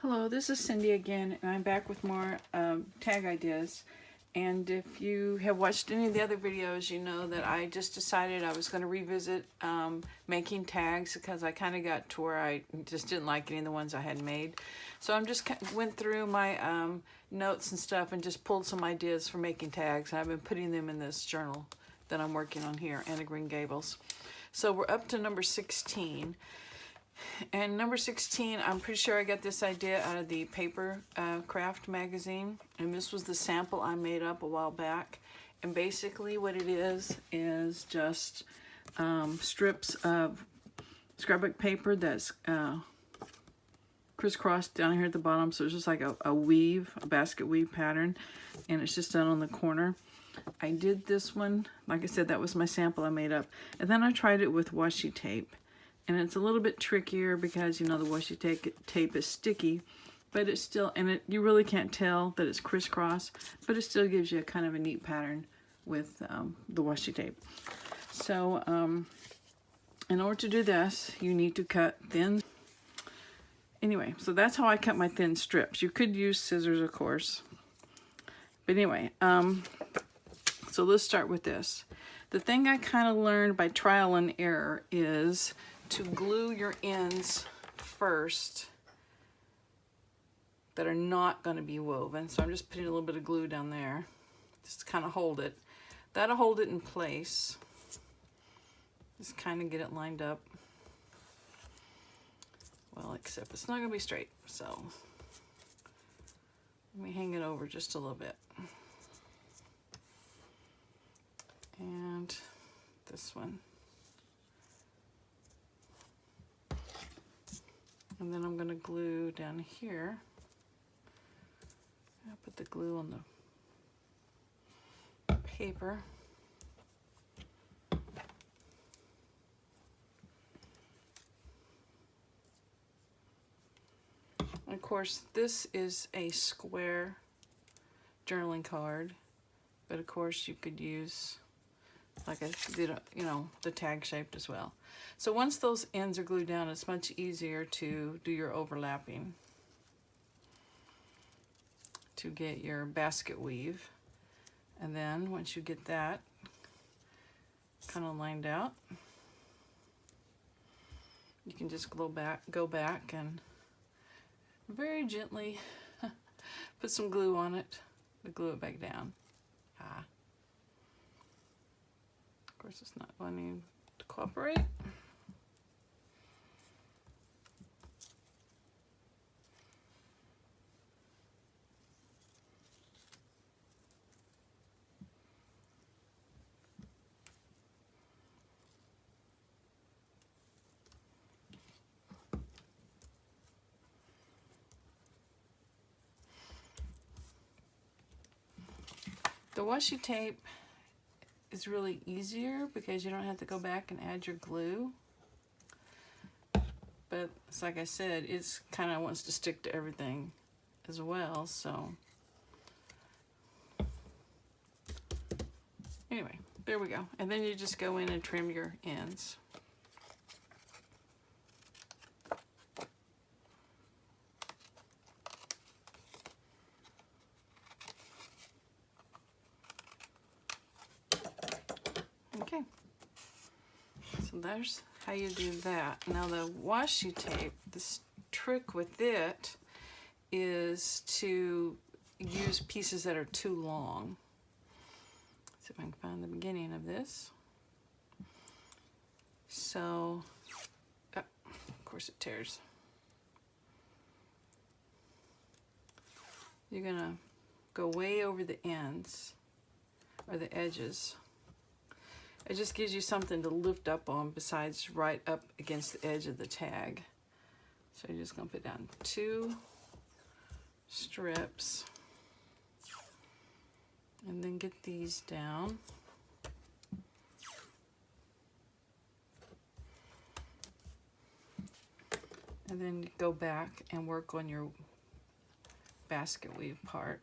Hello, this is Cindy again, and I'm back with more tag ideas. And if you have watched any of the other videos, you know that I just decided I was going to revisit making tags because I kind of got to where I just didn't like any of the ones I had made. So I'm just went through my notes and stuff and just pulled some ideas for making tags. And I've been putting them in this journal that I'm working on here, Anna Green Gables. So we're up to number 16. And number 16, I'm pretty sure I got this idea out of the Paper Craft magazine. And this was the sample I made up a while back. And basically what it is just strips of scrapbook paper that's crisscrossed down here at the bottom. So it's just like a weave, a basket weave pattern. And it's just done on the corner. I did this one, like I said, that was my sample I made up. And then I tried it with washi tape. And it's a little bit trickier because, you know, the washi tape is sticky, but it's still, and you really can't tell that it's crisscross, but it still gives you a kind of a neat pattern with the washi tape. So in order to do this, you need to cut thin. Anyway, so that's how I cut my thin strips. You could use scissors, of course. But anyway, so let's start with this. The thing I kind of learned by trial and error is to glue your ends first that are not going to be woven. So I'm just putting a little bit of glue down there just to kind of hold it. That'll hold it in place. Just kind of get it lined up. Well, except it's not going to be straight. So let me hang it over just a little bit. And this one. And then I'm going to glue down here. I'll put the glue on the paper. And of course, this is a square journaling card, but of course you could use, like I did, you know, the tag shaped as well. So once those ends are glued down, it's much easier to do your overlapping to get your basket weave. And then once you get that kind of lined out, you can just go back and very gently put some glue on it to glue it back down. Of course, it's not wanting to cooperate. The washi tape is really easier because you don't have to go back and add your glue. But it's like I said, it's kind of wants to stick to everything as well, so. Anyway, there we go. And then you just go in and trim your ends. Okay, so there's how you do that. Now the washi tape, this trick with it is to use pieces that are too long. Let's see if I can find the beginning of this. So, oh, of course it tears. You're gonna go way over the ends or the edges. It just gives you something to lift up on besides right up against the edge of the tag. So you're just going to put down 2 strips and then get these down. And then go back and work on your basket weave part.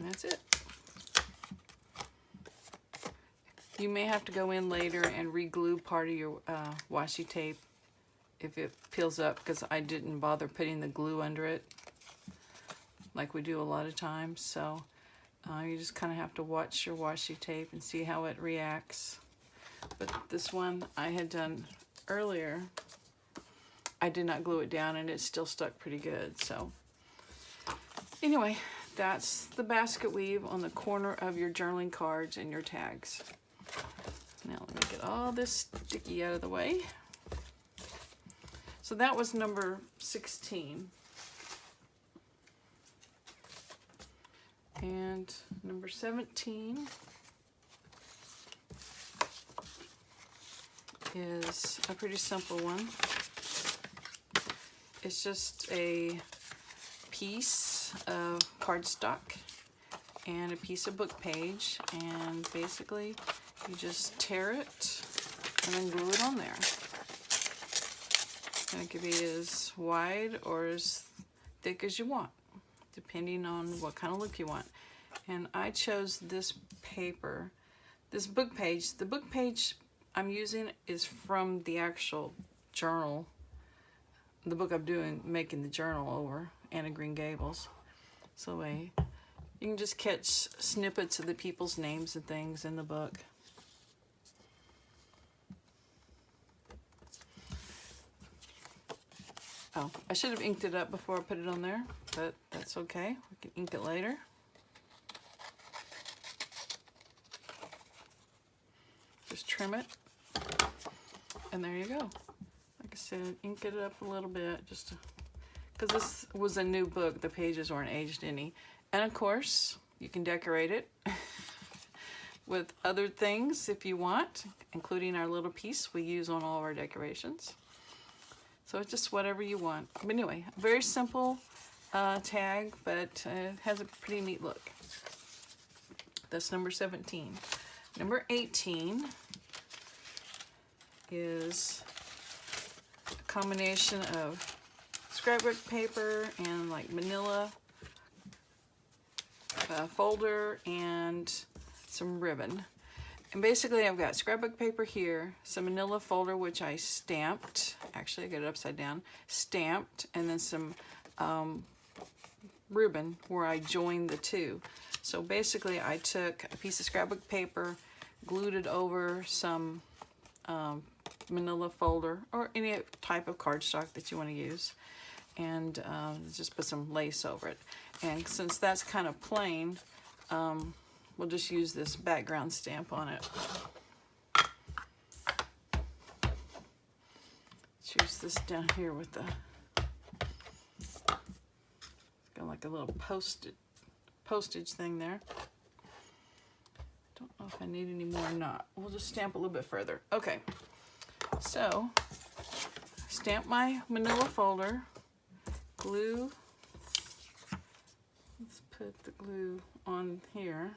And that's it. You may have to go in later and re-glue part of your washi tape if it peels up, because I didn't bother putting the glue under it like we do a lot of times. So you just kind of have to watch your washi tape and see how it reacts. But this one I had done earlier, I did not glue it down and it still stuck pretty good. So anyway, that's the basket weave on the corner of your journaling cards and your tags. Now let me get all this sticky out of the way. So that was number 16. And number 17 is a pretty simple one. It's just a piece of cardstock and a piece of book page, and basically you just tear it and then glue it on there. And it could be as wide or as thick as you want, depending on what kind of look you want. And I chose this paper, this book page. The book page I'm using is from the actual journal, the book I'm doing, making the journal over, Anne of Green Gables. So you can just catch snippets of the people's names and things in the book. Oh, I should have inked it up before I put it on there, but that's okay. We can ink it later. Just trim it, and there you go. Like I said, ink it up a little bit, just because this was a new book. The pages weren't aged any. And of course, you can decorate it with other things if you want, including our little piece we use on all of our decorations. So it's just whatever you want. But anyway, very simple tag, but it has a pretty neat look. That's number 17. Number 18 is a combination of scrapbook paper and like manila folder and some ribbon. And basically I've got scrapbook paper here, some manila folder which I stamped, actually I got it upside down, stamped, and then some ribbon where I joined the two. So basically I took a piece of scrapbook paper, glued it over some manila folder or any type of cardstock that you want to use, and just put some lace over it. And since that's kind of plain, we'll just use this background stamp on it. Let's use this down here with the, it's got like a little postage thing there. Don't know if I need any more or not. We'll just stamp a little bit further. Okay, so stamp my manila folder, glue, let's put the glue on here.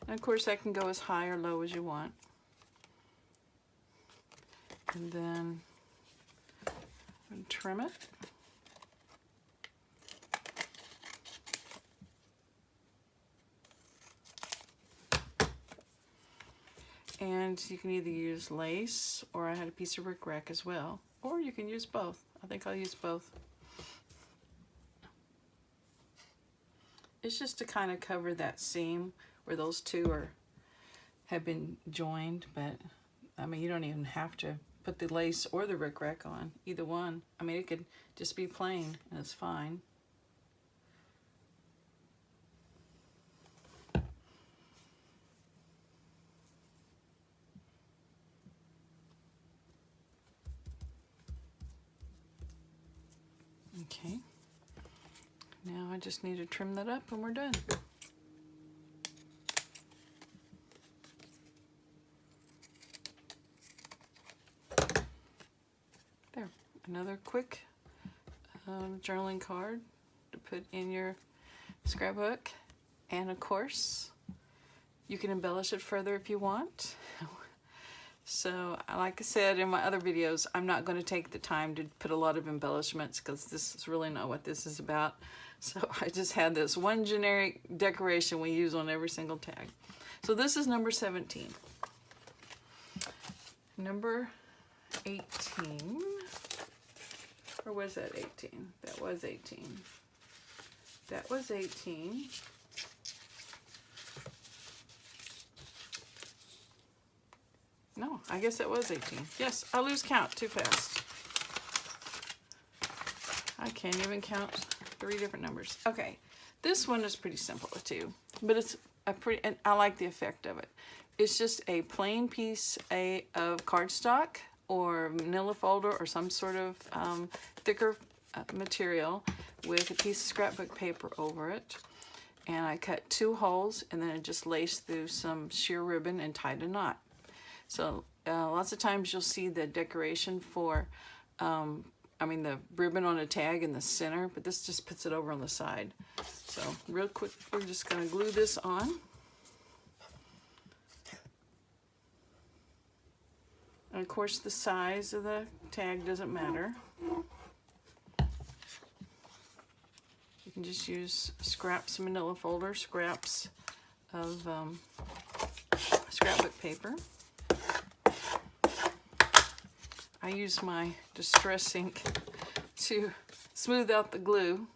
And of course that can go as high or low as you want. And then trim it. And you can either use lace, or I had a piece of rickrack as well, or you can use both. I think I'll use both. It's just to kind of cover that seam where those two have been joined, but I mean, you don't even have to put the lace or the rickrack on, either one. I mean, it could just be plain and it's fine. Okay, now I just need to trim that up and we're done. There, another quick journaling card to put in your scrapbook. And of course, You can embellish it further if you want. So, like I said in my other videos, I'm not going to take the time to put a lot of embellishments because this is really not what this is about. So I just had this one generic decoration we use on every single tag. So this is number 17. Number 18. Or was that 18? That was 18. That was 18. No, I guess that was 18. Yes, I lose count too fast. I can't even count 3 different numbers. Okay, this one is pretty simple too, but it's a pretty, and I like the effect of it. It's just a plain piece of cardstock or manila folder or some sort of thicker material with a piece of scrapbook paper over it. And I cut 2 holes and then I just laced through some sheer ribbon and tied a knot. So lots of times you'll see the decoration for, the ribbon on a tag in the center, but this just puts it over on the side. So real quick, we're just going to glue this on. And of course the size of the tag doesn't matter. You can just use scraps of manila folder, scraps of scrapbook paper. I use my distress ink to smooth out the glue.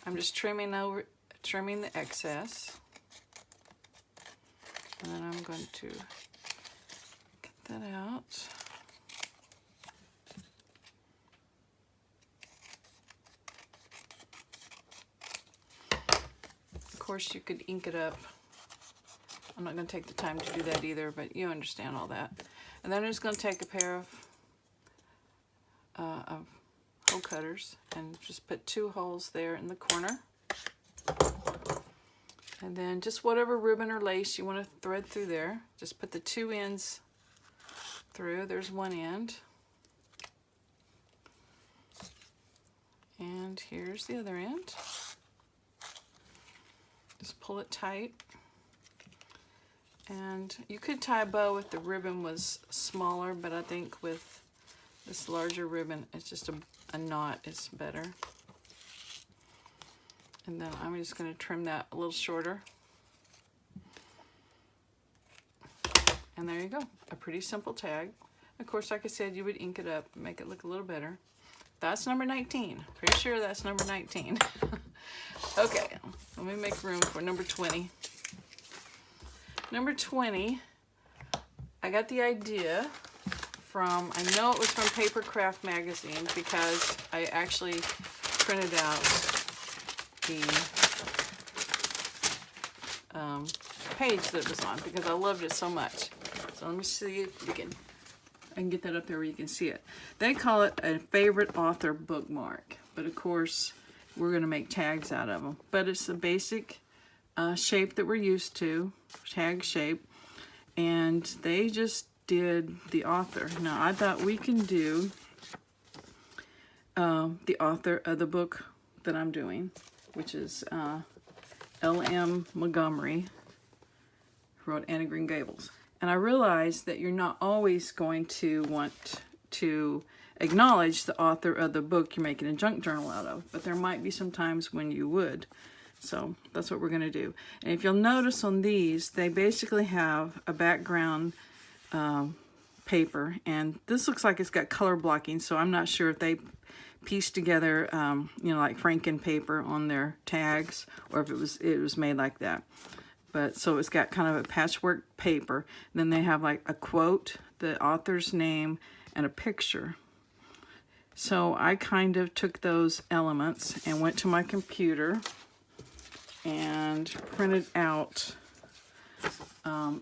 I'm just trimming the excess. And then I'm going to get that out. Of course, you could ink it up. I'm not going to take the time to do that either, but you understand all that. And then I'm just going to take a pair of hole cutters and just put 2 holes there in the corner. And then just whatever ribbon or lace you want to thread through there, just put the 2 ends through. There's one end. And here's the other end. Just pull it tight. And you could tie a bow if the ribbon was smaller, but I think with this larger ribbon, it's just a knot is better. And then I'm just going to trim that a little shorter. And there you go, a pretty simple tag. Of course, like I said, you would ink it up, make it look a little better. That's number 19. Pretty sure that's number 19. Okay, let me make room for number 20. Number 20, I got the idea from, I know it was from Paper Craft magazine because I actually printed out the page that it was on because I loved it so much. So let me see if I can get that up there where you can see it. They call it a favorite author bookmark, but of course we're going to make tags out of them. But it's the basic shape that we're used to, tag shape, and they just did the author. Now I thought we can do the author of the book that I'm doing, which is L.M. Montgomery, who wrote Anne of Green Gables. And I realized that you're not always going to want to acknowledge the author of the book you're making a junk journal out of, but there might be some times when you would. So that's what we're going to do. And if you'll notice on these, they basically have a background paper, and this looks like it's got color blocking, so I'm not sure if they pieced together, like Franken paper on their tags, or if it was made like that. But so it's got kind of a patchwork paper. Then they have like a quote, the author's name, and a picture. So I kind of took those elements and went to my computer and printed out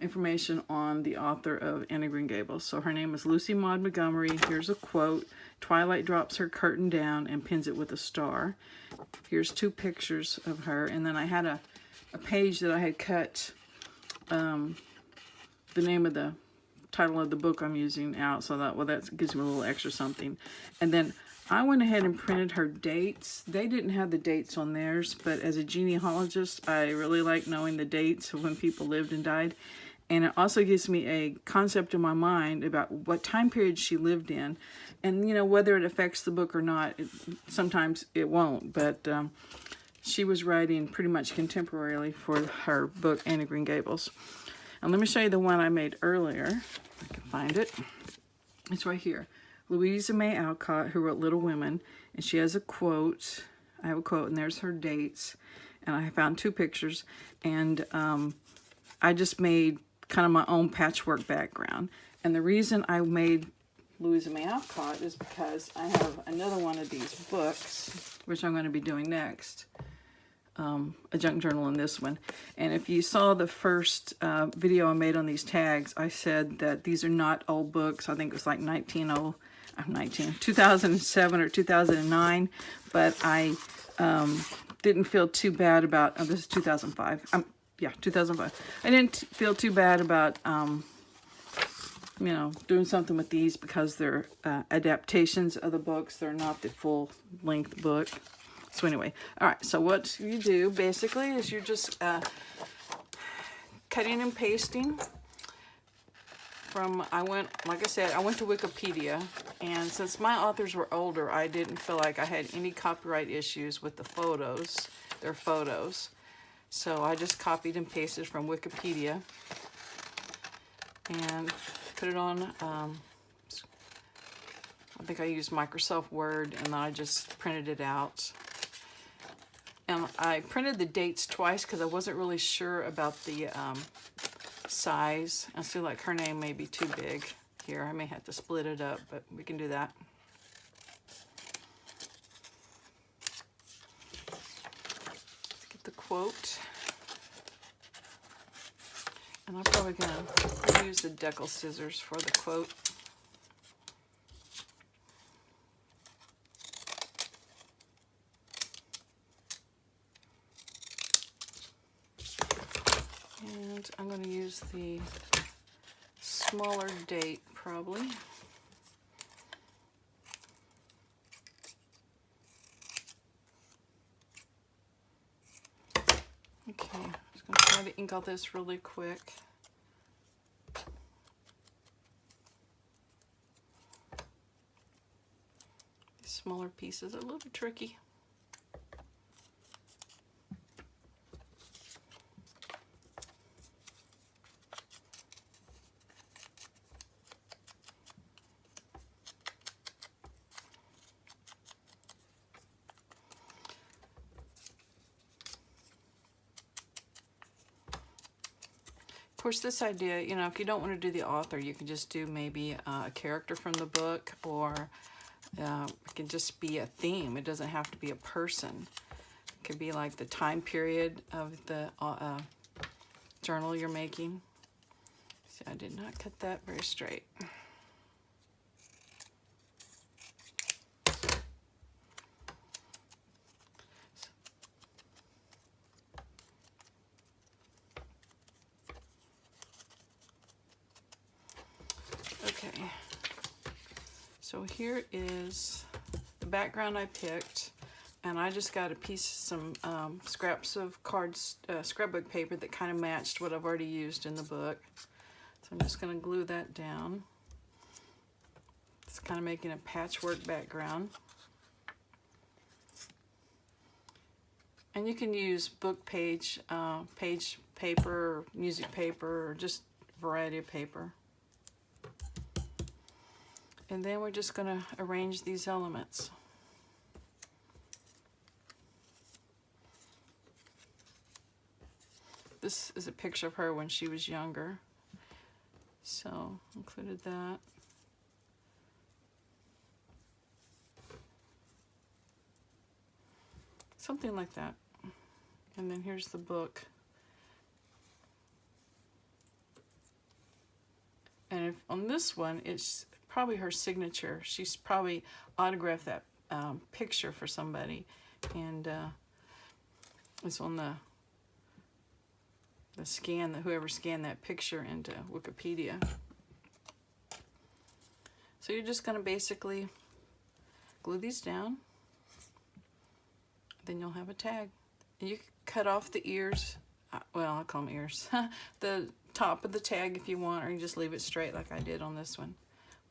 information on the author of Anne of Green Gables. So her name is Lucy Maud Montgomery. Here's a quote. Twilight drops her curtain down and pins it with a star. Here's 2 pictures of her. And then I had a page that I had cut the name of the title of the book I'm using out, so that, well, that gives me a little extra something. And then I went ahead and printed her dates. They didn't have the dates on theirs, but as a genealogist, I really like knowing the dates of when people lived and died. And it also gives me a concept in my mind about what time period she lived in. And, you know, whether it affects the book or not, sometimes it won't. But she was writing pretty much contemporarily for her book, Anne of Green Gables. And let me show you the one I made earlier, if I can find it. It's right here. Louisa May Alcott, who wrote Little Women. And she has a quote. I have a quote, and there's her dates. And I found 2 pictures. And I just made kind of my own patchwork background. And the reason I made Louisa May Alcott is because I have another one of these books, which I'm going to be doing next, a junk journal in this one. And if you saw the first video I made on these tags, I said that these are not old books. I think it was like 2007 or 2009, but I didn't feel too bad about, oh, this is 2005. Yeah, 2005. I didn't feel too bad about, you know, doing something with these because they're adaptations of the books. They're not the full-length book. So anyway, all right, so what you do basically is you're just cutting and pasting from, like I said, I went to Wikipedia, and since my authors were older, I didn't feel like I had any copyright issues with the photos, their photos. So I just copied and pasted from Wikipedia and put it on, I think I used Microsoft Word, and then I just printed it out. And I printed the dates twice because I wasn't really sure about the size. I feel like her name may be too big here. I may have to split it up, but we can do that. Let's get the quote. And I'm probably going to use the decal scissors for the quote. And I'm going to use the smaller date probably. Okay, I'm just going to try to ink all this really quick. These smaller pieces are a little tricky. Of course, this idea, you know, if you don't want to do the author, you can just do maybe a character from the book, or it can just be a theme. It doesn't have to be a person. It could be like the time period of the journal you're making. See, I did not cut that very straight. Okay, so here is the background I picked, and I just got a piece, some scraps of scrapbook paper that kind of matched what I've already used in the book. So I'm just going to glue that down. It's kind of making a patchwork background. And you can use book page paper, or music paper, or just a variety of paper. And then we're just going to arrange these elements. This is a picture of her when she was younger. So, included that. Something like that. And then here's the book. And if, on this one, it's probably her signature. She's probably autographed that picture for somebody, and it's on the scan, that whoever scanned that picture into Wikipedia. So you're just going to basically glue these down. Then you'll have a tag. And you can cut off the ears. Well, I call them ears. The top of the tag if you want, or you just leave it straight like I did on this one.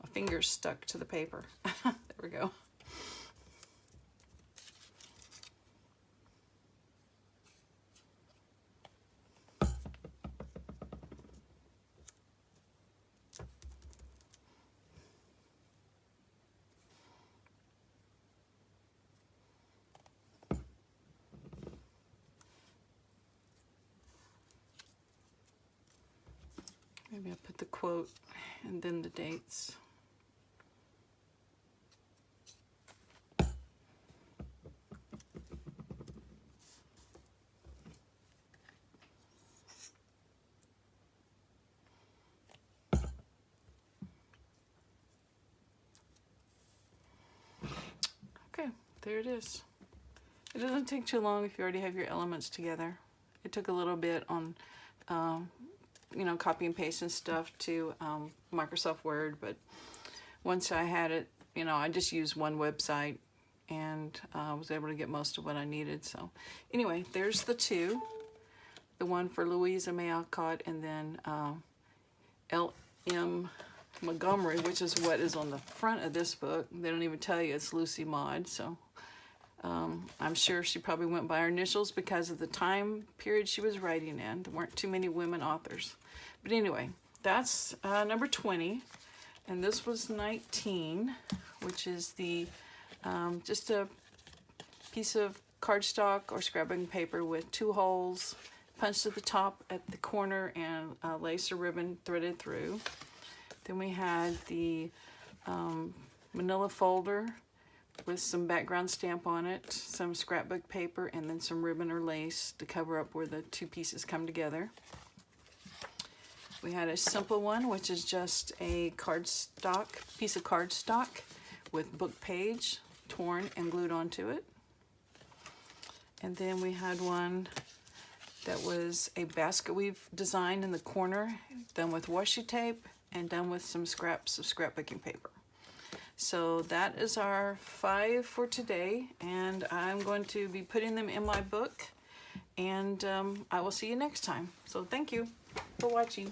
My finger's stuck to the paper. There we go. Maybe I'll put the quote and then the dates. Okay, there it is. It doesn't take too long if you already have your elements together. It took a little bit on you know, copy and paste and stuff to Microsoft Word, but once I had it, you know, I just used one website and was able to get most of what I needed. So anyway, there's the two. The one for Louisa May Alcott, and then L.M. Montgomery, which is what is on the front of this book. They don't even tell you it's Lucy Maud, so I'm sure she probably went by her initials because of the time period she was writing in. There weren't too many women authors. But anyway, that's number 20. And this was 19, which is the just a piece of cardstock or scrapbook paper with 2 holes punched at the top at the corner and lace or ribbon threaded through. Then we had the manila folder with some background stamp on it, some scrapbook paper, and then some ribbon or lace to cover up where the 2 pieces come together. We had a simple one, which is just a cardstock, piece of cardstock with book page torn and glued onto it. And then we had one that was a basket weave design in the corner, done with washi tape and done with some scraps of scrapbooking paper. So that is our 5 for today, and I'm going to be putting them in my book, and I will see you next time. So thank you for watching.